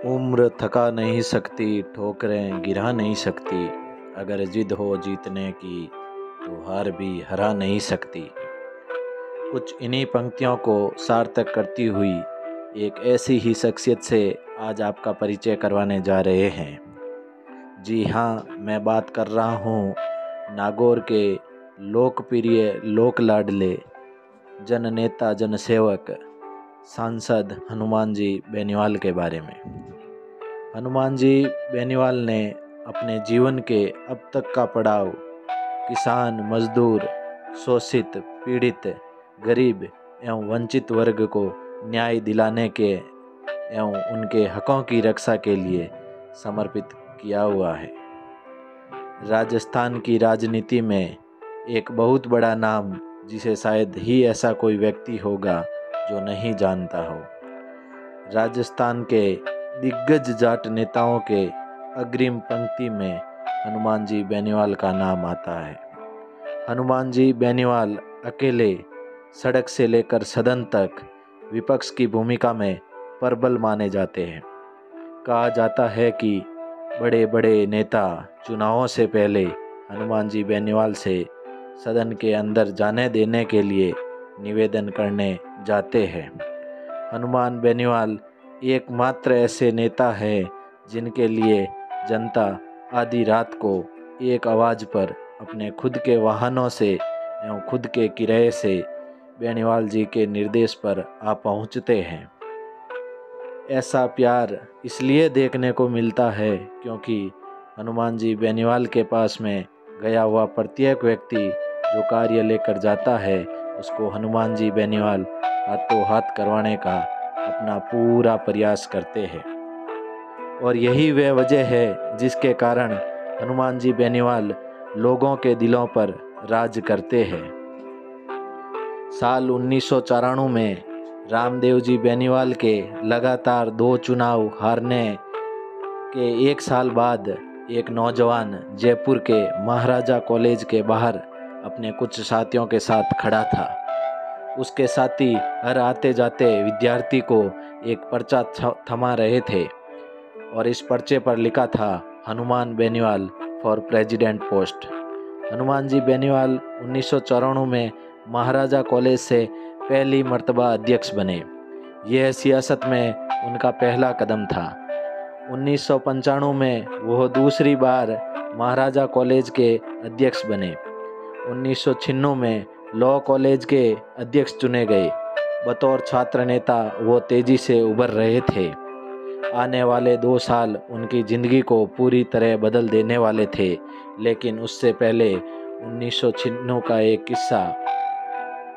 उम्र थका नहीं सकती, ठोकरें गिरा नहीं सकती। अगर जिद हो जीतने की तो हार भी हरा नहीं सकती। कुछ इन्हीं पंक्तियों को सार्थक करती हुई एक ऐसी ही शख्सियत से आज आपका परिचय करवाने जा रहे हैं। जी हाँ, मैं बात कर रहा हूँ नागौर के लोकप्रिय लोक लाडले जननेता जनसेवक सांसद हनुमान जी बेनीवाल के बारे में। हनुमान जी बेनीवाल ने अपने जीवन के अब तक का पड़ाव किसान, मजदूर, शोषित, पीड़ित, गरीब एवं वंचित वर्ग को न्याय दिलाने के एवं उनके हकों की रक्षा के लिए समर्पित किया हुआ है। राजस्थान की राजनीति में एक बहुत बड़ा नाम जिसे शायद ही ऐसा कोई व्यक्ति होगा जो नहीं जानता हो। राजस्थान के दिग्गज जाट नेताओं के अग्रिम पंक्ति में हनुमान जी बेनीवाल का नाम आता है। हनुमान जी बेनीवाल अकेले सड़क से लेकर सदन तक विपक्ष की भूमिका में प्रबल माने जाते हैं। कहा जाता है कि बड़े बड़े नेता चुनावों से पहले हनुमान जी बेनीवाल से सदन के अंदर जाने देने के लिए निवेदन करने जाते हैं। हनुमान बेनीवाल एकमात्र ऐसे नेता हैं जिनके लिए जनता आधी रात को एक आवाज़ पर अपने खुद के वाहनों से एवं खुद के किराए से बेनीवाल जी के निर्देश पर आ पहुंचते हैं। ऐसा प्यार इसलिए देखने को मिलता है क्योंकि हनुमान जी बेनीवाल के पास में गया हुआ प्रत्येक व्यक्ति जो कार्य लेकर जाता है उसको हनुमान जी बेनीवाल हाथों हाथ करवाने का अपना पूरा प्रयास करते हैं। और यही वह वजह है जिसके कारण हनुमान जी बेनीवाल लोगों के दिलों पर राज करते हैं। साल 1994 में रामदेव जी बेनीवाल के लगातार 2 चुनाव हारने के 1 साल बाद एक नौजवान जयपुर के महाराजा कॉलेज के बाहर अपने कुछ साथियों के साथ खड़ा था। उसके साथी हर आते जाते विद्यार्थी को एक पर्चा थमा रहे थे और इस पर्चे पर लिखा था Hanuman Beniwal for president post. Hanuman ji Beniwal 1994 में महाराजा कॉलेज से पहली मर्तबा अध्यक्ष बने। यह सियासत में उनका पहला कदम था। 1995 में वह दूसरी बार महाराजा कॉलेज के अध्यक्ष बने। 1996 में लॉ कॉलेज के अध्यक्ष चुने गए। बतौर छात्र नेता वो तेजी से उभर रहे थे। आने वाले 2 साल उनकी ज़िंदगी को पूरी तरह बदल देने वाले थे, लेकिन उससे पहले 1996 का एक किस्सा।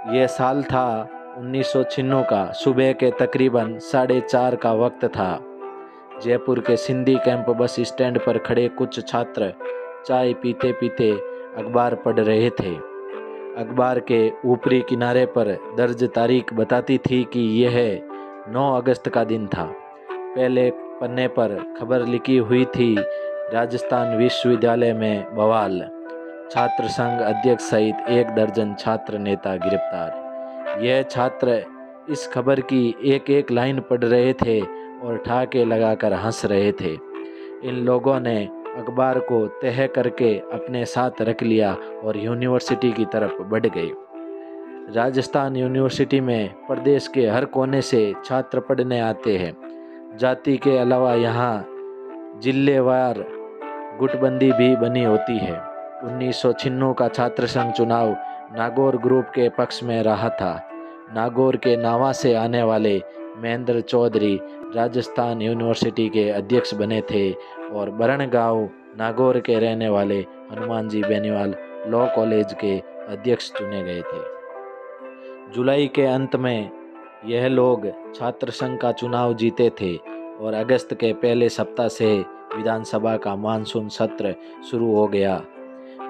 यह साल था 1996 का। सुबह के तकरीबन 4:30 का वक्त था। जयपुर के सिंधी कैंप बस स्टैंड पर खड़े कुछ छात्र चाय पीते पीते अखबार पढ़ रहे थे। अखबार के ऊपरी किनारे पर दर्ज तारीख बताती थी कि यह 9 अगस्त का दिन था। पहले पन्ने पर खबर लिखी हुई थी राजस्थान विश्वविद्यालय में बवाल, छात्र संघ अध्यक्ष सहित 1 दर्जन छात्र नेता गिरफ्तार। यह छात्र इस खबर की एक एक लाइन पढ़ रहे थे और ठहाके लगाकर हंस रहे थे। इन लोगों ने अखबार को तह करके अपने साथ रख लिया और यूनिवर्सिटी की तरफ बढ़ गए। राजस्थान यूनिवर्सिटी में प्रदेश के हर कोने से छात्र पढ़ने आते हैं। जाति के अलावा यहाँ जिलेवार गुटबंदी भी बनी होती है। 1996 का छात्र संघ चुनाव नागौर ग्रुप के पक्ष में रहा था। नागौर के नावा से आने वाले महेंद्र चौधरी राजस्थान यूनिवर्सिटी के अध्यक्ष बने थे और बरणगांव नागौर के रहने वाले हनुमान जी बेनीवाल लॉ कॉलेज के अध्यक्ष चुने गए थे। जुलाई के अंत में यह लोग छात्र संघ का चुनाव जीते थे और अगस्त के पहले सप्ताह से विधानसभा का मानसून सत्र शुरू हो गया।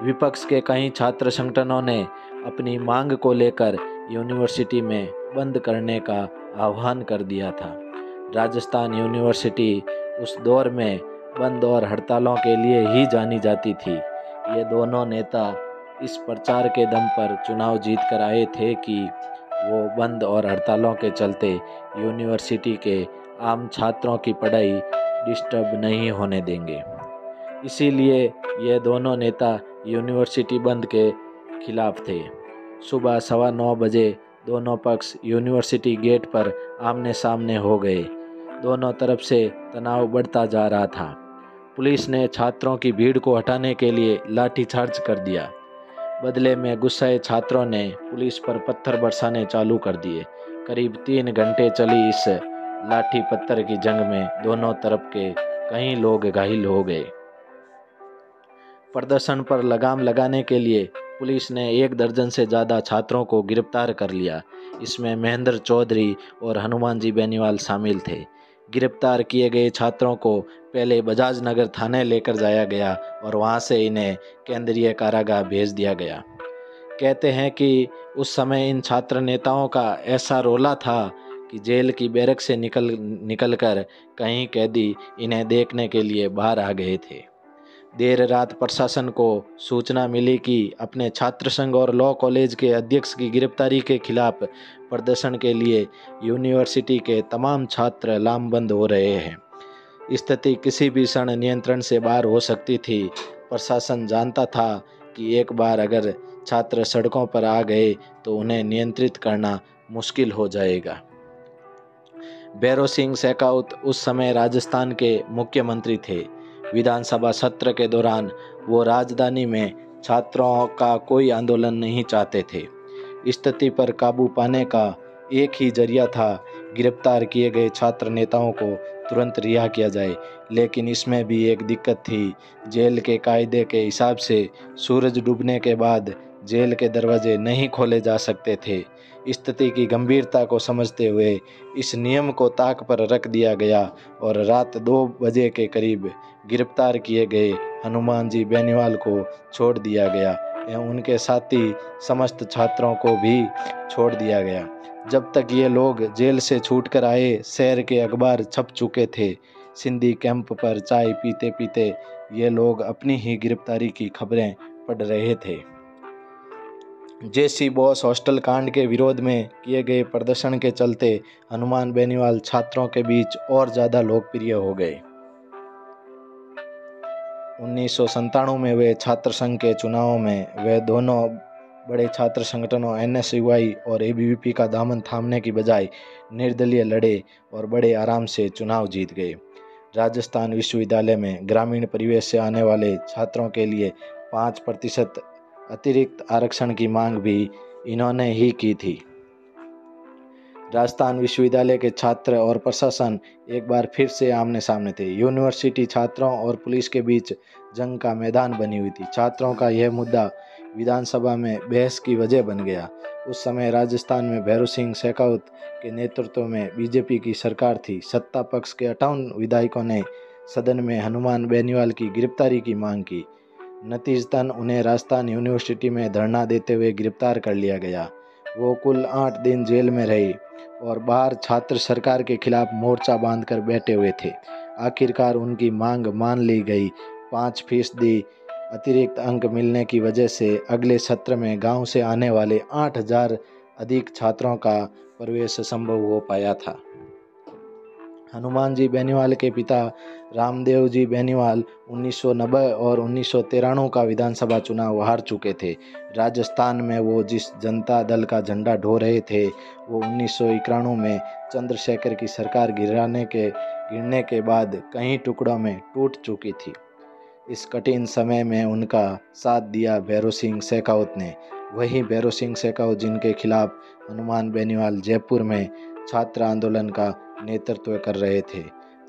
विपक्ष के कई छात्र संगठनों ने अपनी मांग को लेकर यूनिवर्सिटी में बंद करने का आह्वान कर दिया था। राजस्थान यूनिवर्सिटी उस दौर में बंद और हड़तालों के लिए ही जानी जाती थी। ये दोनों नेता इस प्रचार के दम पर चुनाव जीत कर आए थे कि वो बंद और हड़तालों के चलते यूनिवर्सिटी के आम छात्रों की पढ़ाई डिस्टर्ब नहीं होने देंगे। इसीलिए ये दोनों नेता यूनिवर्सिटी बंद के खिलाफ थे। सुबह 9:15 बजे दोनों पक्ष यूनिवर्सिटी गेट पर आमने सामने हो गए। दोनों तरफ से तनाव बढ़ता जा रहा था। पुलिस ने छात्रों की भीड़ को हटाने के लिए लाठीचार्ज कर दिया। बदले में गुस्साए छात्रों ने पुलिस पर पत्थर बरसाने चालू कर दिए। करीब 3 घंटे चली इस लाठी पत्थर की जंग में दोनों तरफ के कई लोग घायल हो गए। प्रदर्शन पर लगाम लगाने के लिए पुलिस ने 1 दर्जन से ज़्यादा छात्रों को गिरफ्तार कर लिया। इसमें महेंद्र चौधरी और हनुमान जी बेनीवाल शामिल थे। गिरफ्तार किए गए छात्रों को पहले बजाज नगर थाने लेकर जाया गया और वहां से इन्हें केंद्रीय कारागार भेज दिया गया। कहते हैं कि उस समय इन छात्र नेताओं का ऐसा रोला था कि जेल की बैरक से निकलकर कई कैदी इन्हें देखने के लिए बाहर आ गए थे। देर रात प्रशासन को सूचना मिली कि अपने छात्र संघ और लॉ कॉलेज के अध्यक्ष की गिरफ्तारी के खिलाफ प्रदर्शन के लिए यूनिवर्सिटी के तमाम छात्र लामबंद हो रहे हैं। स्थिति किसी भी क्षण नियंत्रण से बाहर हो सकती थी। प्रशासन जानता था कि एक बार अगर छात्र सड़कों पर आ गए तो उन्हें नियंत्रित करना मुश्किल हो जाएगा। भैरों सिंह शेखावत उस समय राजस्थान के मुख्यमंत्री थे। विधानसभा सत्र के दौरान वो राजधानी में छात्रों का कोई आंदोलन नहीं चाहते थे। स्थिति पर काबू पाने का एक ही जरिया था, गिरफ्तार किए गए छात्र नेताओं को तुरंत रिहा किया जाए। लेकिन इसमें भी एक दिक्कत थी। जेल के कायदे के हिसाब से सूरज डूबने के बाद जेल के दरवाजे नहीं खोले जा सकते थे। स्थिति की गंभीरता को समझते हुए इस नियम को ताक पर रख दिया गया और रात 2 बजे के करीब गिरफ्तार किए गए हनुमान जी बेनीवाल को छोड़ दिया गया एवं उनके साथी समस्त छात्रों को भी छोड़ दिया गया। जब तक ये लोग जेल से छूटकर आए, शहर के अखबार छप चुके थे। सिंधी कैंप पर चाय पीते पीते ये लोग अपनी ही गिरफ्तारी की खबरें पढ़ रहे थे। जेसी बोस हॉस्टल कांड के विरोध में किए गए प्रदर्शन के चलते हनुमान बेनीवाल छात्रों के बीच और ज़्यादा लोकप्रिय हो गए। 1997 में वे छात्र संघ के चुनावों में वे दोनों बड़े छात्र संगठनों एनएसयूआई और एबीवीपी का दामन थामने की बजाय निर्दलीय लड़े और बड़े आराम से चुनाव जीत गए। राजस्थान विश्वविद्यालय में ग्रामीण परिवेश से आने वाले छात्रों के लिए 5% अतिरिक्त आरक्षण की मांग भी इन्होंने ही की थी। राजस्थान विश्वविद्यालय के छात्र और प्रशासन एक बार फिर से आमने सामने थे। यूनिवर्सिटी छात्रों और पुलिस के बीच जंग का मैदान बनी हुई थी। छात्रों का यह मुद्दा विधानसभा में बहस की वजह बन गया। उस समय राजस्थान में भैरों सिंह शेखावत के नेतृत्व में बीजेपी की सरकार थी। सत्ता पक्ष के 58 विधायकों ने सदन में हनुमान बेनीवाल की गिरफ्तारी की मांग की। नतीजतन उन्हें राजस्थान यूनिवर्सिटी में धरना देते हुए गिरफ्तार कर लिया गया। वो कुल 8 दिन जेल में रहे और बाहर छात्र सरकार के खिलाफ मोर्चा बांधकर बैठे हुए थे। आखिरकार उनकी मांग मान ली गई। 5% अतिरिक्त अंक मिलने की वजह से अगले सत्र में गांव से आने वाले 8000 अधिक छात्रों का प्रवेश संभव हो पाया था। हनुमान जी बेनीवाल के पिता रामदेव जी बेनीवाल 1990 और 1993 का विधानसभा चुनाव हार चुके थे। राजस्थान में वो जिस जनता दल का झंडा ढो रहे थे वो 1991 में चंद्रशेखर की सरकार गिरने के बाद कई टुकड़ों में टूट चुकी थी। इस कठिन समय में उनका साथ दिया भैरों सिंह शेखावत ने। वही भैरों सिंह शेखावत जिनके खिलाफ हनुमान बेनीवाल जयपुर में छात्र आंदोलन का नेतृत्व कर रहे थे।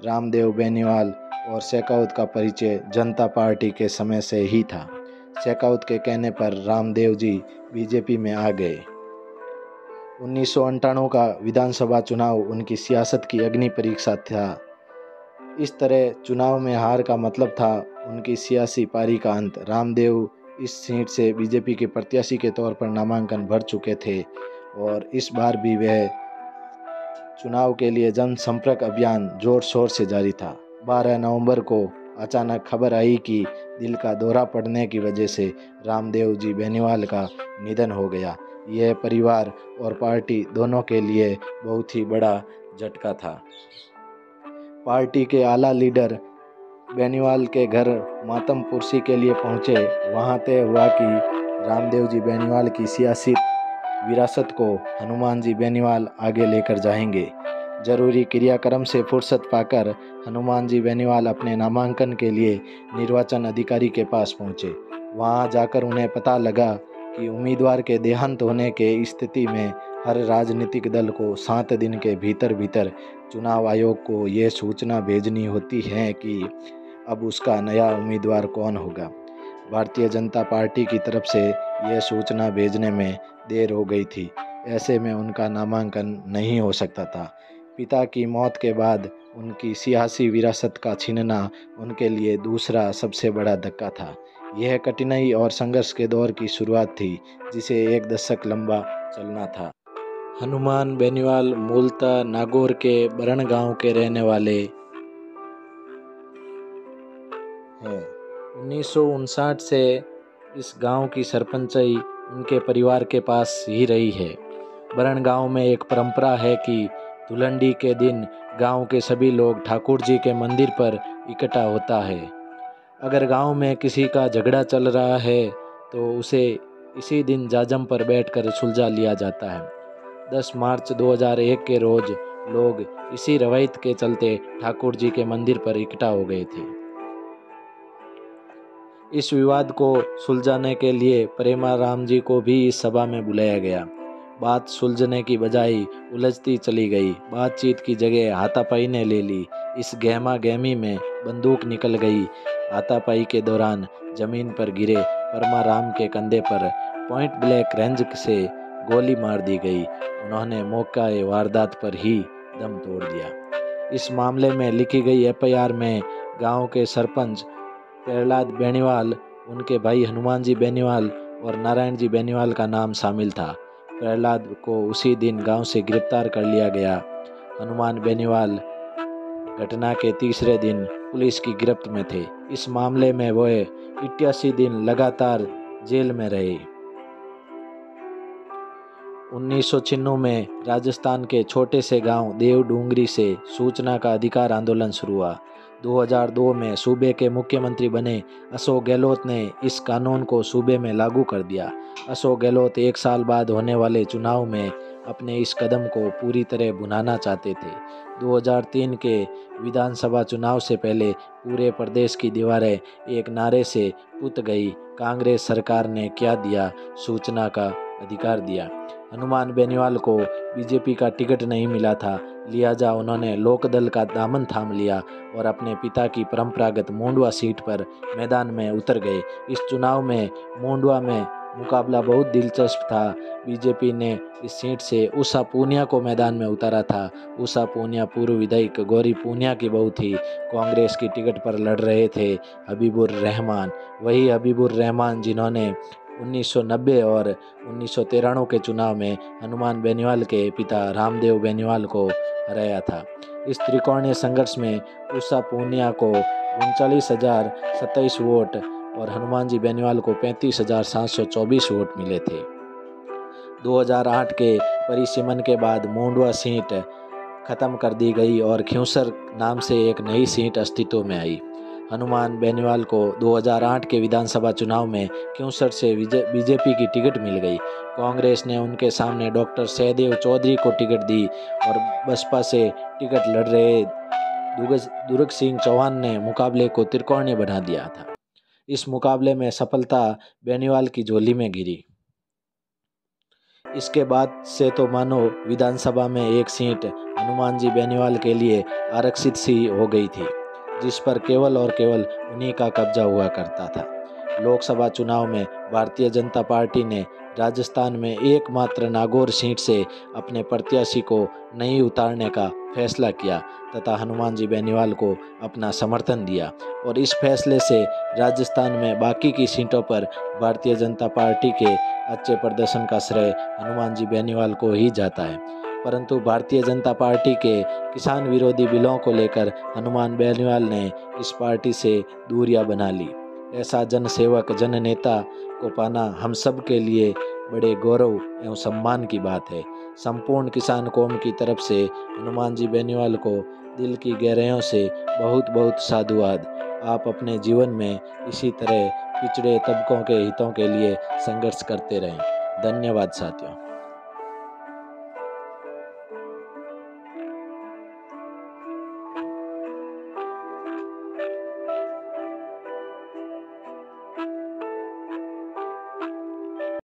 रामदेव बेनीवाल और शेखावत का परिचय जनता पार्टी के समय से ही था। शेखावत के कहने पर रामदेव जी बीजेपी में आ गए। 1998 का विधानसभा चुनाव उनकी सियासत की अग्नि परीक्षा था। इस तरह चुनाव में हार का मतलब था उनकी सियासी पारी का अंत। रामदेव इस सीट से बीजेपी के प्रत्याशी के तौर पर नामांकन भर चुके थे और इस बार भी वह चुनाव के लिए जनसंपर्क अभियान जोर शोर से जारी था। 12 नवंबर को अचानक खबर आई कि दिल का दौरा पड़ने की वजह से रामदेव जी बेनीवाल का निधन हो गया। यह परिवार और पार्टी दोनों के लिए बहुत ही बड़ा झटका था। पार्टी के आला लीडर बेनीवाल के घर मातम पुरसी के लिए पहुंचे। वहां तय हुआ कि रामदेव जी बेनीवाल की सियासी विरासत को हनुमान जी बेनीवाल आगे लेकर जाएंगे। जरूरी क्रियाक्रम से फुर्सत पाकर हनुमान जी बेनीवाल अपने नामांकन के लिए निर्वाचन अधिकारी के पास पहुंचे। वहां जाकर उन्हें पता लगा कि उम्मीदवार के देहांत होने के स्थिति में हर राजनीतिक दल को 7 दिन के भीतर भीतर चुनाव आयोग को ये सूचना भेजनी होती है कि अब उसका नया उम्मीदवार कौन होगा। भारतीय जनता पार्टी की तरफ से यह सूचना भेजने में देर हो गई थी। ऐसे में उनका नामांकन नहीं हो सकता था। पिता की मौत के बाद उनकी सियासी विरासत का छीनना उनके लिए दूसरा सबसे बड़ा धक्का था। यह कठिनाई और संघर्ष के दौर की शुरुआत थी जिसे 1 दशक लंबा चलना था। हनुमान बेनीवाल मूलतः नागौर के बरण गांव के रहने वाले हैं। 1959 से इस गांव की सरपंचाई उनके परिवार के पास ही रही है। बरण गांव में एक परंपरा है कि धुलंडी के दिन गांव के सभी लोग ठाकुर जी के मंदिर पर इकट्ठा होता है। अगर गांव में किसी का झगड़ा चल रहा है तो उसे इसी दिन जाजम पर बैठकर सुलझा लिया जाता है। 10 मार्च 2001 के रोज लोग इसी रवायत के चलते ठाकुर जी के मंदिर पर इकट्ठा हो गए थे। इस विवाद को सुलझाने के लिए प्रेमाराम जी को भी इस सभा में बुलाया गया। बात सुलझने की बजाय उलझती चली गई। बातचीत की जगह हाथापाई ने ले ली। इस गहमा गहमी में बंदूक निकल गई। हाथापाई के दौरान जमीन पर गिरे परमाराम के कंधे पर पॉइंट ब्लैंक रेंज से गोली मार दी गई। उन्होंने मौके वारदात पर ही दम तोड़ दिया। इस मामले में लिखी गई एफआईआर में गांव के सरपंच प्रहलाद बेनीवाल, उनके भाई हनुमान जी बेनीवाल और नारायण जी बेनीवाल का नाम शामिल था। प्रहलाद को उसी दिन गांव से गिरफ्तार कर लिया गया। हनुमान बेनीवाल घटना के तीसरे दिन पुलिस की गिरफ्त में थे। इस मामले में वह 88 दिन लगातार जेल में रहे। 1996 में राजस्थान के छोटे से गांव देवडूंगरी से सूचना का अधिकार आंदोलन शुरू हुआ। 2002 में सूबे के मुख्यमंत्री बने अशोक गहलोत ने इस कानून को सूबे में लागू कर दिया। अशोक गहलोत 1 साल बाद होने वाले चुनाव में अपने इस कदम को पूरी तरह भुनाना चाहते थे। 2003 के विधानसभा चुनाव से पहले पूरे प्रदेश की दीवारें एक नारे से पुत गई। कांग्रेस सरकार ने क्या दिया? सूचना का अधिकार दिया। हनुमान बेनीवाल को बीजेपी का टिकट नहीं मिला था, लिहाजा उन्होंने लोकदल का दामन थाम लिया और अपने पिता की परंपरागत मोंडवा सीट पर मैदान में उतर गए। इस चुनाव में मोंडवा में मुकाबला बहुत दिलचस्प था। बीजेपी ने इस सीट से उषा पूनिया को मैदान में उतारा था। उषा पूनिया पूर्व विधायक गौरी पूनिया की बहू थी। कांग्रेस की टिकट पर लड़ रहे थे हबीबुर रहमान, वही हबीबुर रहमान जिन्होंने 1990 और 1993 के चुनाव में हनुमान बेनीवाल के पिता रामदेव बेनीवाल को हराया था। इस त्रिकोणीय संघर्ष में उषा पूनिया को 39,027 वोट और हनुमान जी बेनीवाल को 35,724 वोट मिले थे। 2008 के परिसीमन के बाद मोंडवा सीट खत्म कर दी गई और खिंवसर नाम से एक नई सीट अस्तित्व में आई। हनुमान बेनीवाल को 2008 के विधानसभा चुनाव में खिंवसर से बीजेपी की टिकट मिल गई। कांग्रेस ने उनके सामने डॉक्टर सहदेव चौधरी को टिकट दी और बसपा से टिकट लड़ रहे दुर्ग सिंह चौहान ने मुकाबले को त्रिकोणीय बना दिया था। इस मुकाबले में सफलता बेनीवाल की झोली में गिरी। इसके बाद से तो मानो विधानसभा में एक सीट हनुमान जी बेनीवाल के लिए आरक्षित सी हो गई थी, जिस पर केवल और केवल उन्हीं का कब्जा हुआ करता था। लोकसभा चुनाव में भारतीय जनता पार्टी ने राजस्थान में एकमात्र नागौर सीट से अपने प्रत्याशी को नहीं उतारने का फैसला किया तथा हनुमान जी बेनीवाल को अपना समर्थन दिया और इस फैसले से राजस्थान में बाकी की सीटों पर भारतीय जनता पार्टी के अच्छे प्रदर्शन का श्रेय हनुमान जी बेनीवाल को ही जाता है। परंतु भारतीय जनता पार्टी के किसान विरोधी बिलों को लेकर हनुमान बेनीवाल ने इस पार्टी से दूरियां बना ली। ऐसा जनसेवक जननेता को पाना हम सब के लिए बड़े गौरव एवं सम्मान की बात है। संपूर्ण किसान कौम की तरफ से हनुमान जी बेनीवाल को दिल की गहराइयों से बहुत बहुत साधुवाद। आप अपने जीवन में इसी तरह पिछड़े तबकों के हितों के लिए संघर्ष करते रहें। धन्यवाद साथियों।